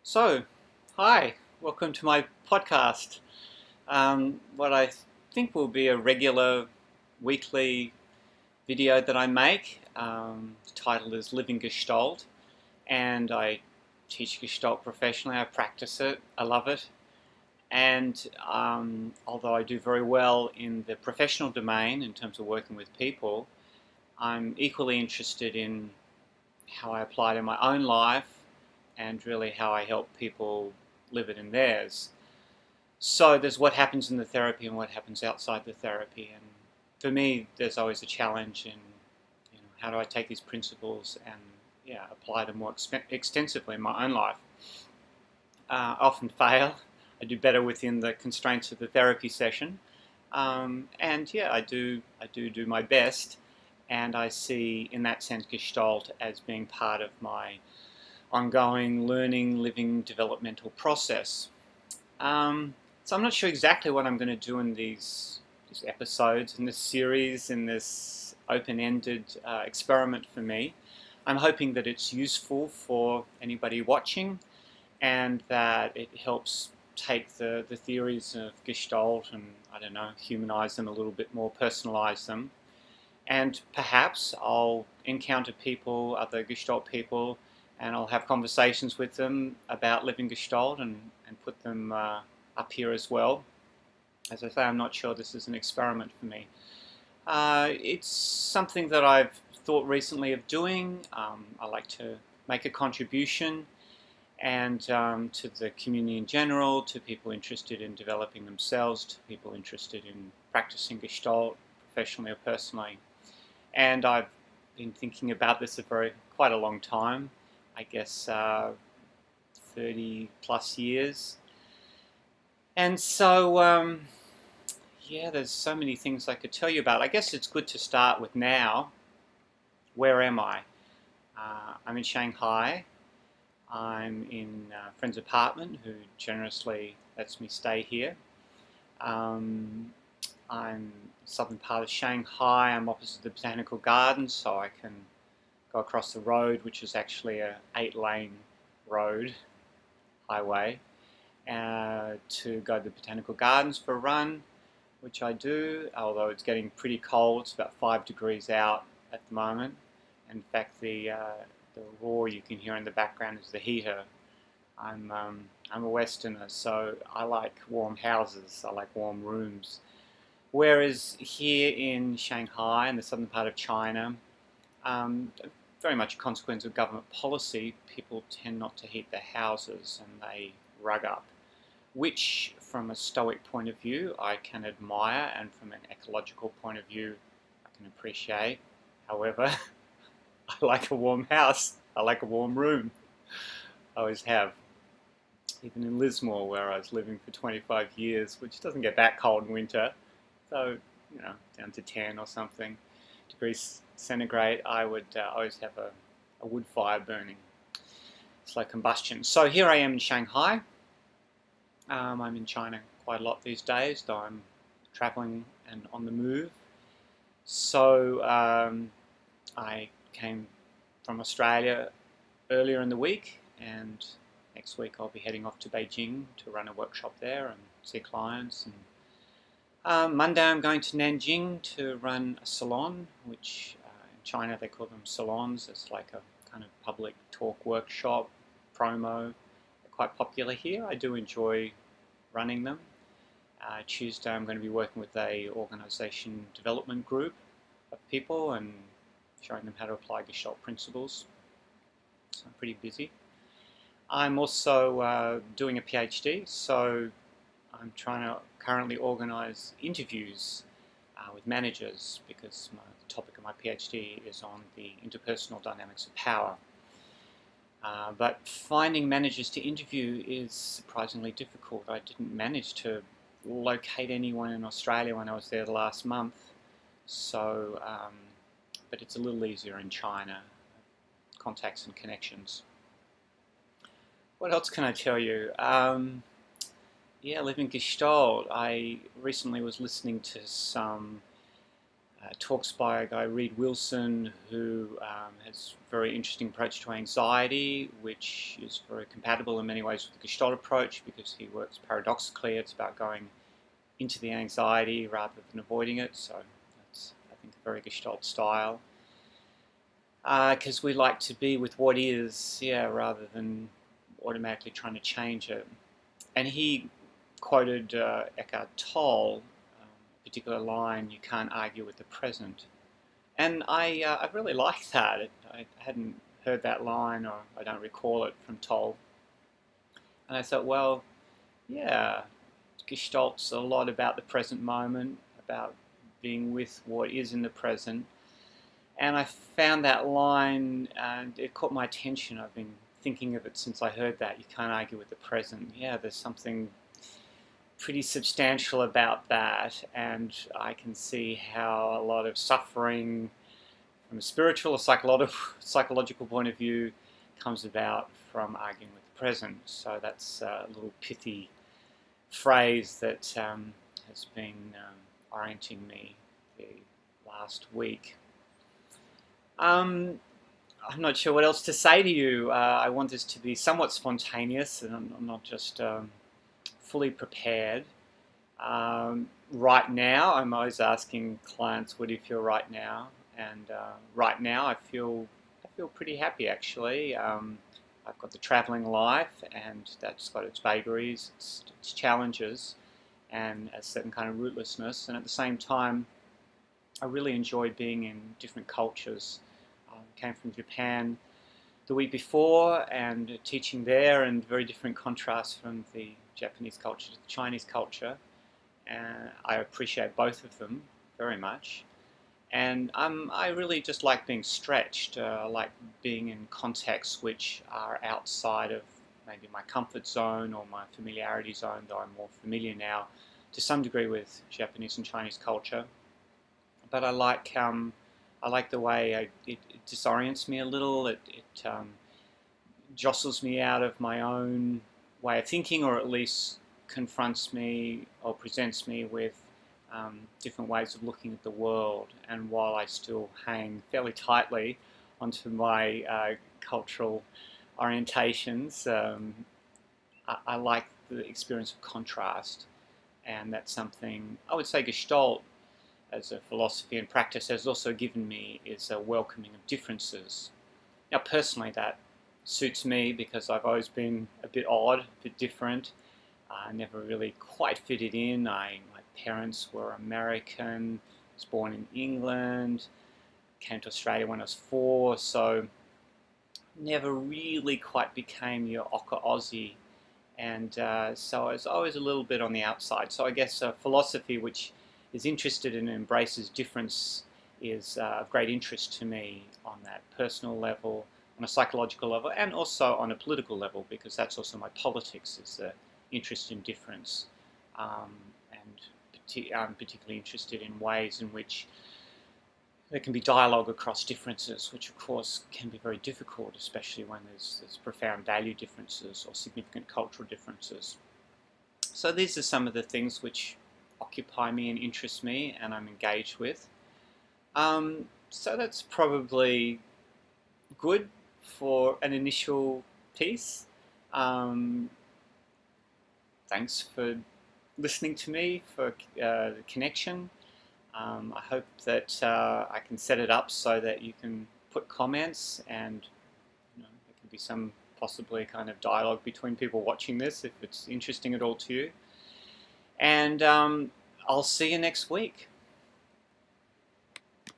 So, hi, welcome to my podcast. What I think will be a regular weekly video that I make. The title is Living Gestalt, and I teach Gestalt professionally. I practice it, I love it, and although I do very well in the professional domain in terms of working with people, I'm equally interested in how I apply it in my own life and really how I help people live it in theirs. So there's what happens in the therapy and what happens outside the therapy. And for me, there's always a challenge in, how do I take these principles and apply them more extensively in my own life. I often fail. I do better within the constraints of the therapy session. I do my best, and I see in that sense Gestalt as being part of my ongoing learning, living, developmental process. So I'm not sure exactly what I'm going to do in these episodes, in this series, in this open-ended experiment for me. I'm hoping that it's useful for anybody watching and that it helps take the theories of Gestalt and, humanize them a little bit more, personalize them. And perhaps I'll encounter people, other Gestalt people, and I'll have conversations with them about living Gestalt and put them up here as well. As I say, I'm not sure this is an experiment for me. It's something that I've thought recently of doing. I like to make a contribution and to the community in general, to people interested in developing themselves, to people interested in practicing Gestalt professionally or personally. And I've been thinking about this for quite a long time, I guess 30 plus years. And so, there's so many things I could tell you about. I guess it's good to start with now. Where am I? I'm in Shanghai. I'm in a friend's apartment who generously lets me stay here. I'm southern part of Shanghai. I'm opposite the botanical gardens, so I can go across the road, which is actually a 8-lane road, highway, to go to the botanical gardens for a run, which I do, although it's getting pretty cold. It's about 5 degrees out at the moment. In fact, the roar you can hear in the background is the heater. I'm a Westerner, so I like warm houses. I like warm rooms. Whereas here in Shanghai, in the southern part of China, very much a consequence of government policy, people tend not to heat their houses and they rug up, which from a stoic point of view I can admire, and from an ecological point of view I can appreciate. However, I like a warm house, I like a warm room. I always have. Even in Lismore, where I was living for 25 years, which doesn't get that cold in winter, so down to 10 or something degrees centigrade, I would always have a wood fire burning. Slow combustion. So here I am in Shanghai. I'm in China quite a lot these days, though I'm traveling and on the move. So I came from Australia earlier in the week, and next week I'll be heading off to Beijing to run a workshop there and see clients. And Monday I'm going to Nanjing to run a salon, which in China they call them salons. It's like a kind of public talk workshop, promo. They're quite popular here. I do enjoy running them. Tuesday I'm going to be working with a organisation development group of people and showing them how to apply Gestalt principles. So I'm pretty busy. I'm also doing a PhD, so I'm trying to currently organise interviews with managers, because the topic of my PhD is on the interpersonal dynamics of power. But finding managers to interview is surprisingly difficult. I didn't manage to locate anyone in Australia when I was there the last month, so but it's a little easier in China. Contacts and connections. What else can I tell you? Living Gestalt. I recently was listening to some talks by a guy, Reed Wilson, who has a very interesting approach to anxiety, which is very compatible in many ways with the Gestalt approach because he works paradoxically. It's about going into the anxiety rather than avoiding it. So that's, I think, a very Gestalt style. Because we like to be with what is, rather than automatically trying to change it. And he quoted Eckhart Tolle, a particular line, "You can't argue with the present." And I really like that. I hadn't heard that line, or I don't recall it from Tolle. And I thought, well, yeah, Gestalt's a lot about the present moment, about being with what is in the present. And I found that line, and it caught my attention. I've been thinking of it since I heard that. You can't argue with the present. Yeah, there's something pretty substantial about that, and I can see how a lot of suffering from a spiritual or psychological point of view comes about from arguing with the present. So that's a little pithy phrase that has been orienting me the last week. I'm not sure what else to say to you. I want this to be somewhat spontaneous, and I'm not just fully prepared. Right now, I'm always asking clients, "What do you feel right now?" And right now, I feel pretty happy actually. I've got the travelling life, and that's got its vagaries, its challenges, and a certain kind of rootlessness. And at the same time, I really enjoy being in different cultures. Came from Japan the week before and teaching there, and very different contrasts from the Japanese culture to the Chinese culture. And I appreciate both of them very much. And I really just like being stretched. I like being in contexts which are outside of maybe my comfort zone or my familiarity zone, though I'm more familiar now to some degree with Japanese and Chinese culture. But I like the way it disorients me a little. It jostles me out of my own way of thinking, or at least confronts me or presents me with different ways of looking at the world. And while I still hang fairly tightly onto my cultural orientations, I like the experience of contrast. And that's something I would say Gestalt, as a philosophy and practice, has also given me, is a welcoming of differences. Now personally that suits me because I've always been a bit odd, a bit different. I never really quite fitted in. My parents were American, I was born in England, came to Australia when I was 4, so never really quite became your Ocker Aussie. And so I was always a little bit on the outside. So I guess philosophy, which is interested and embraces difference, is of great interest to me on that personal level, on a psychological level, and also on a political level, because that's also my politics, is the interest in difference. And I'm particularly interested in ways in which there can be dialogue across differences, which of course can be very difficult, especially when there's profound value differences or significant cultural differences. So these are some of the things which occupy me and interest me and I'm engaged with. So that's probably good for an initial piece. Thanks for listening to me, for the connection. I hope that I can set it up so that you can put comments, and there can be some possibly kind of dialogue between people watching this if it's interesting at all to you. And I'll see you next week.